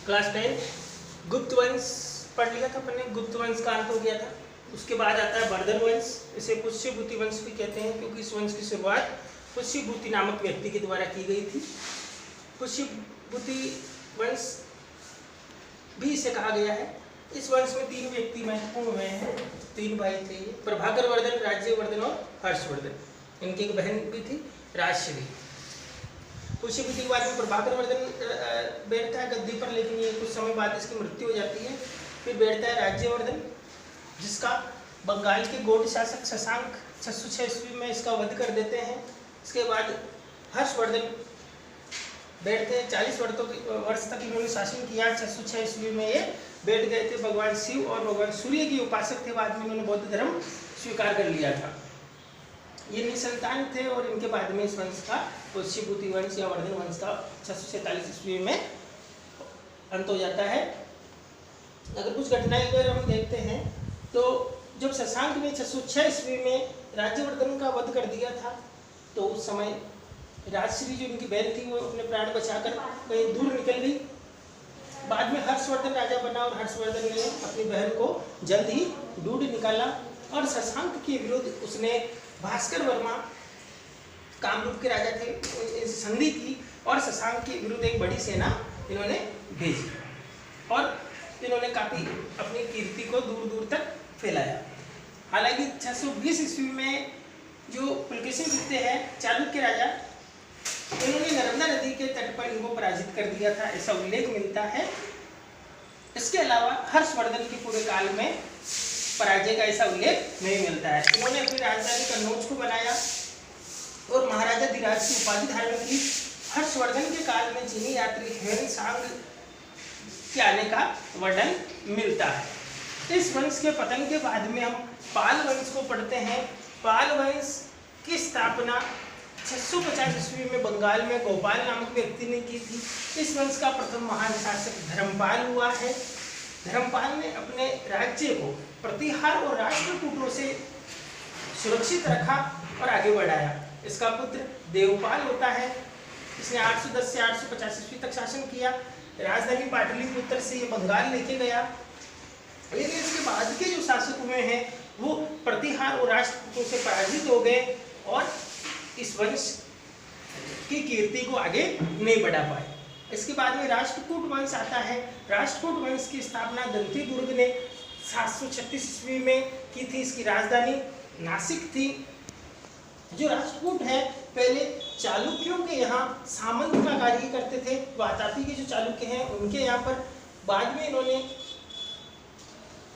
Class 10 गुप्त वंश पढ़ लिया था अपन ने। गुप्त वंश का अंत हो गया था। उसके बाद आता है वर्धन वंश। इसे पुष्यभूति वंश भी कहते हैं क्योंकि इस वंश की शुरुआत पुष्यभूति नामक व्यक्ति के द्वारा की गई थी। पुष्यभूति वंश भी इसे कहा गया है। इस वंश में 3 व्यक्ति महत्वपूर्ण हुए हैं। 3 भाई थे ये, प्रभाकर वर्धन, राज्यवर्धन और हर्षवर्धन। इनकी एक बहन भी थी, राजश्री। पुष्यभूति के बाद में प्रभाकर वर्धन बैठता है गद्दी पर, लेकिन ये कुछ समय बाद इसकी मृत्यु हो जाती है। फिर बैठता है राज्यवर्धन, जिसका बंगाल के गौड़ शासक शशांक 606 ईस्वी में इसका वध कर देते हैं। इसके बाद हर्षवर्धन बैठते हैं। 40 वर्ष तक इन्होंने शासन किया। 606 ईस्वी में ये बैठ गए थे। भगवान शिव और भगवान सूर्य के उपासक थे। बाद में इन्होंने बौद्ध धर्म स्वीकार कर लिया था। ये निसंतान थे और इनके बाद में इस वंश का पुष्यभूति वंश या वर्धन वंश का 647 ईस्वी में अंत हो जाता है। अगर कुछ घटनाएं अगर हम देखते हैं तो जब शशांक ने 606 ईस्वी में राज्यवर्धन का वध कर दिया था, तो उस समय राजश्री जो इनकी बहन थी वो अपने प्राण बचाकर कहीं दूर निकल गई। बाद में हर्षवर्धन राजा बना और हर्षवर्धन ने अपनी बहन को जल्द ही ढूंढ निकाला और शशांक के विरुद्ध उसने भास्कर वर्मा, कामरूप के राजा थे, संधि की और शशांक के विरुद्ध एक बड़ी सेना इन्होंने भेजी और इन्होंने काफ़ी अपनी कीर्ति को दूर दूर तक फैलाया। हालांकि 620 ईस्वी में जो पुलकेशिन द्वितीय है, चालुक्य राजा, इन्होंने नर्मदा नदी के तट पर इनको पराजित कर दिया था, ऐसा उल्लेख मिलता है। इसके अलावा हर्षवर्धन के पूरे काल में पराजय का ऐसा उल्लेख नहीं मिलता है। इन्होंने अपनी राजधानी कन्नौज को बनाया और महाराजा धीराज की उपाधि धारण की। हर्षवर्धन के काल में चीनी यात्री ह्वेनसांग के आने का वर्णन मिलता है। इस वंश के पतन के बाद में हम पाल वंश को पढ़ते हैं। पाल वंश की स्थापना 650 ईस्वी में बंगाल में गोपाल नामक व्यक्ति ने की थी। इस वंश का प्रथम महान शासक धर्मपाल हुआ है। धर्मपाल ने अपने राज्य को प्रतिहार और राष्ट्रकूटों से सुरक्षित रखा और आगे बढ़ाया। इसका पुत्र देवपाल होता है। इसने 810 से 850 ईस्वी तक शासन किया। राजधानी पाटलिपुत्र से ये बंगाल लेके गया। लेकिन इसके बाद के जो शासक हुए हैं वो प्रतिहार और राष्ट्रकूटों से पराजित हो गए और इस वंश की कीर्ति को आगे नहीं बढ़ा पाए। इसके बाद में राष्ट्रकूट वंश आता है। राष्ट्रकूट वंश की स्थापना दंती दुर्ग ने 736 ईस्वी में की थी। इसकी राजधानी नासिक थी। जो राष्ट्रकूट है पहले चालुक्यों के यहाँ सामंत का कार्य करते थे। वातापी के जो चालुक्य हैं उनके यहाँ पर। बाद में इन्होंने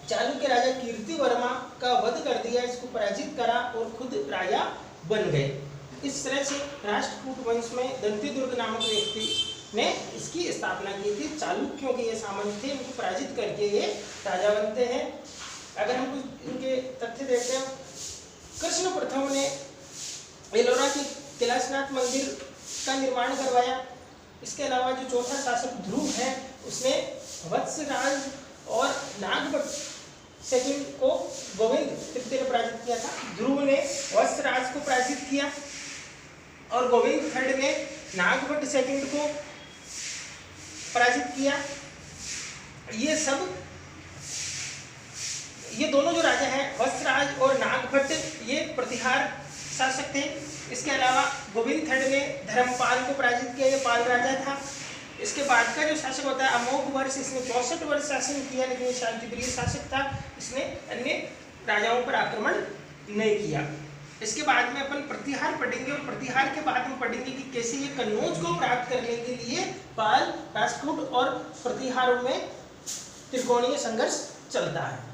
चालुक्य राजा कीर्ति वर्मा का वध कर दिया, इसको पराजित करा और खुद राजा बन गए। इस तरह से राष्ट्रकूट वंश में दंती दुर्ग नामक व्यक्ति ने इसकी स्थापना की थी। चालुक्यों के ये सामंत थे, इनको पराजित करके ये राजा बनते हैं। अगर हम कुछ इनके तथ्य देखते हैं, कृष्ण प्रथम ने एलोरा के कैलाशनाथ मंदिर का निर्माण करवाया। इसके अलावा जो चौथा शासक ध्रुव है उसने वत्सराज और नागभट्ट सेकंड को गोविंद तृतीय ने पराजित किया था। ध्रुव ने वत्सराज को पराजित किया और गोविंद थर्ड ने नागभट्ट सेकंड को पराजित किया। ये दोनों जो राजा हैं वत्सराज और नागभट्ट, ये प्रतिहार शासक थे। इसके अलावा गोविंद थर्ड ने धर्मपाल को पराजित किया, ये पाल राजा था। इसके बाद का जो शासक होता है अमोघ वर्ष, इसने 64 वर्ष शासन किया, लेकिन ये शांतिप्रिय शासक था। इसने अन्य राजाओं पर आक्रमण नहीं किया। इसके बाद में अपन प्रतिहार पढ़ेंगे और प्रतिहार के बाद में पढ़ेंगे कि कैसे ये कन्नौज को प्राप्त करने के लिए पाल, राष्ट्रकूट और प्रतिहारों में त्रिकोणीय संघर्ष चलता है।